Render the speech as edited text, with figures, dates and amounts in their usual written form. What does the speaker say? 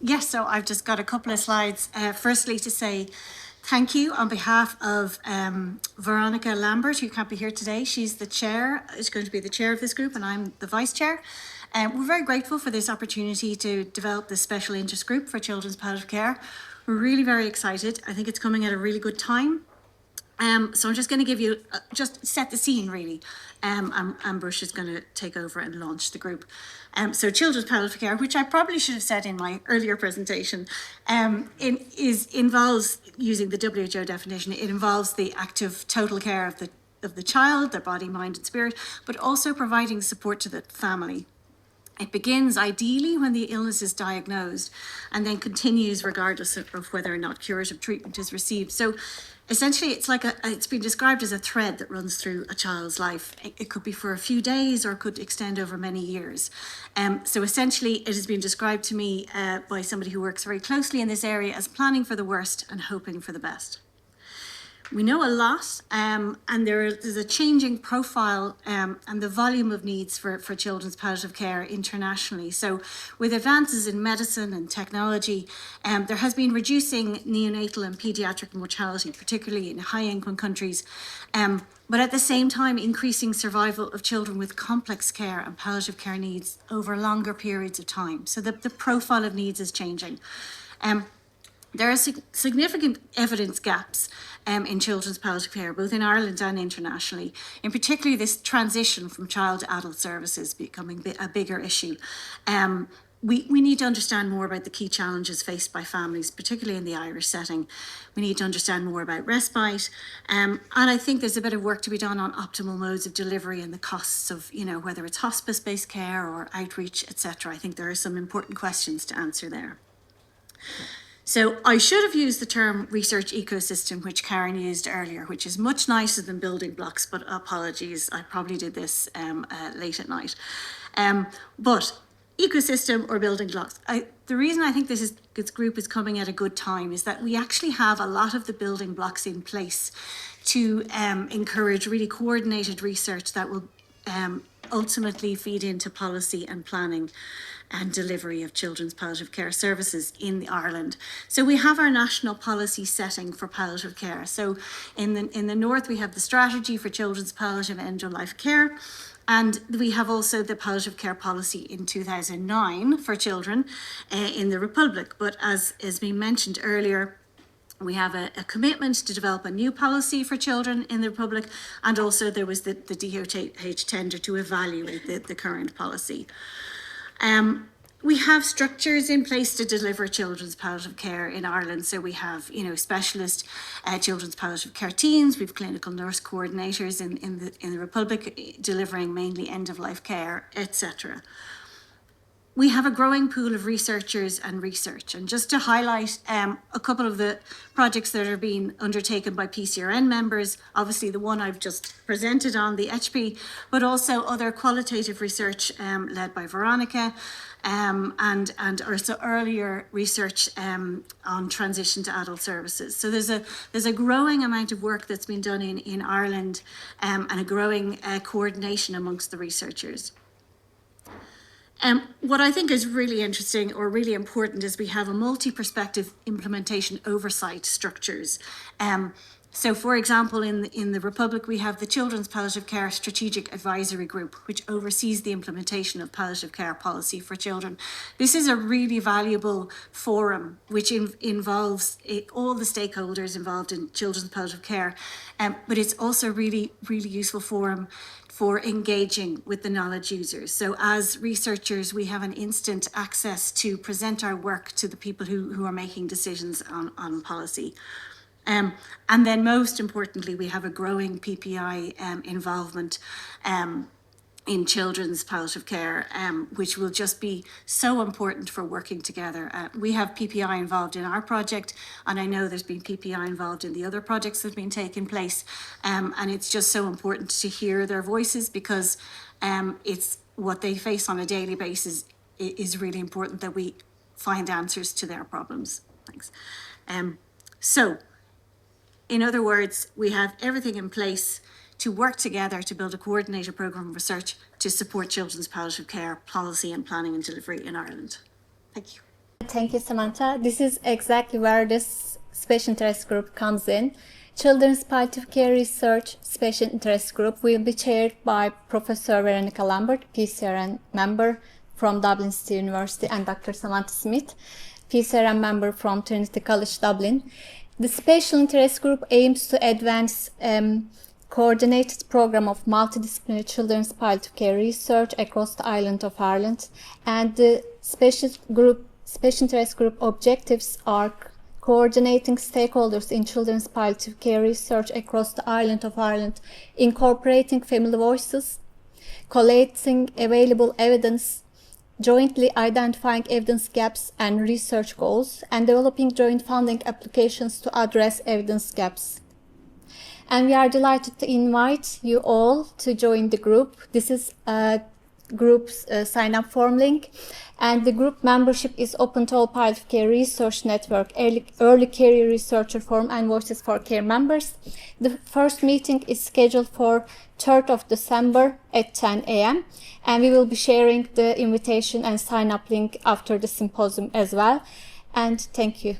Yes, so I've just got a couple of slides. Firstly, to say thank you on behalf of Veronica Lambert, who can't be here today. She's the chair, is going to be the chair of this group, and I'm the vice chair. We're very grateful for this opportunity to develop this special interest group for children's palliative care. We're really very excited. I think it's coming at a really good time. So I'm just going to give you, just set the scene really. Ambush is going to take over and launch the group. So children's palliative care, which I probably should have said in my earlier presentation, involves, using the WHO definition, it involves the active total care of the child, their body, mind and spirit, but also providing support to the family. It begins ideally when the illness is diagnosed and then continues regardless of whether or not curative treatment is received. So essentially it's like it's been described as a thread that runs through a child's life. It could be for a few days or it could extend over many years. So essentially it has been described to me by somebody who works very closely in this area as planning for the worst and hoping for the best. We know a lot, and there's a changing profile and the volume of needs for children's palliative care internationally. So with advances in medicine and technology, there has been reducing neonatal and paediatric mortality, particularly in high-income countries, but at the same time increasing survival of children with complex care and palliative care needs over longer periods of time. So the profile of needs is changing. There are significant evidence gaps in children's palliative care, both in Ireland and internationally, in particular this transition from child to adult services becoming a bigger issue. We need to understand more about the key challenges faced by families, particularly in the Irish setting. We need to understand more about respite. And I think there's a bit of work to be done on optimal modes of delivery and the costs of, whether it's hospice-based care or outreach, etc. I think there are some important questions to answer there. So I should have used the term research ecosystem, which Karen used earlier, which is much nicer than building blocks, but apologies, I probably did this late at night. But ecosystem or building blocks, the reason I think this group is coming at a good time is that we actually have a lot of the building blocks in place to encourage really coordinated research that will ultimately feed into policy and planning and delivery of children's palliative care services in Ireland. So we have our national policy setting for palliative care. So in the north, we have the strategy for children's palliative end of life care. And we have also the palliative care policy in 2009 for children in the Republic. But as has been mentioned earlier, we have a commitment to develop a new policy for children in the Republic, and also there was the DOH tender to evaluate the current policy. We have structures in place to deliver children's palliative care in Ireland. So we have, specialist children's palliative care teams. We have clinical nurse coordinators in the Republic delivering mainly end-of-life care, etc. We have a growing pool of researchers and research. And just to highlight a couple of the projects that are being undertaken by PCRN members, obviously the one I've just presented on, the HP, but also other qualitative research led by Veronica and also earlier research on transition to adult services. So there's a growing amount of work that's been done in Ireland and a growing coordination amongst the researchers. What I think is really interesting or really important is we have a multi-perspective implementation oversight structures. So for example, in the Republic, we have the Children's Palliative Care Strategic Advisory Group, which oversees the implementation of palliative care policy for children. This is a really valuable forum, which involves all the stakeholders involved in children's palliative care, but it's also really, really useful forum for engaging with the knowledge users. So as researchers, we have an instant access to present our work to the people who are making decisions on policy. And then most importantly, we have a growing PPI involvement in children's palliative care, which will just be so important for working together. We have PPI involved in our project, and I know there's been PPI involved in the other projects that have been taking place, and it's just so important to hear their voices because it's what they face on a daily basis is really important that we find answers to their problems. Thanks. So, in other words, we have everything in place to work together to build a coordinated programme of research to support children's palliative care policy and planning and delivery in Ireland. Thank you. Thank you, Samantha. This is exactly where this special interest group comes in. Children's Palliative Care Research Special Interest Group will be chaired by Professor Veronica Lambert, PCRN member from Dublin City University, and Dr. Samantha Smith, PCRN member from Trinity College Dublin. The Special Interest Group aims to advance coordinated program of multidisciplinary children's palliative care research across the island of Ireland, and the Special Interest Group objectives are coordinating stakeholders in children's palliative care research across the island of Ireland, incorporating family voices, collating available evidence, jointly identifying evidence gaps and research goals, and developing joint funding applications to address evidence gaps. And we are delighted to invite you all to join the group. This is a group's sign-up form link, and the group membership is open to all Palliative Care Research Network, Early Career Researcher Forum, and Voices for Care members. The first meeting is scheduled for 3rd of December at 10 a.m. and we will be sharing the invitation and sign-up link after the symposium as well. And thank you.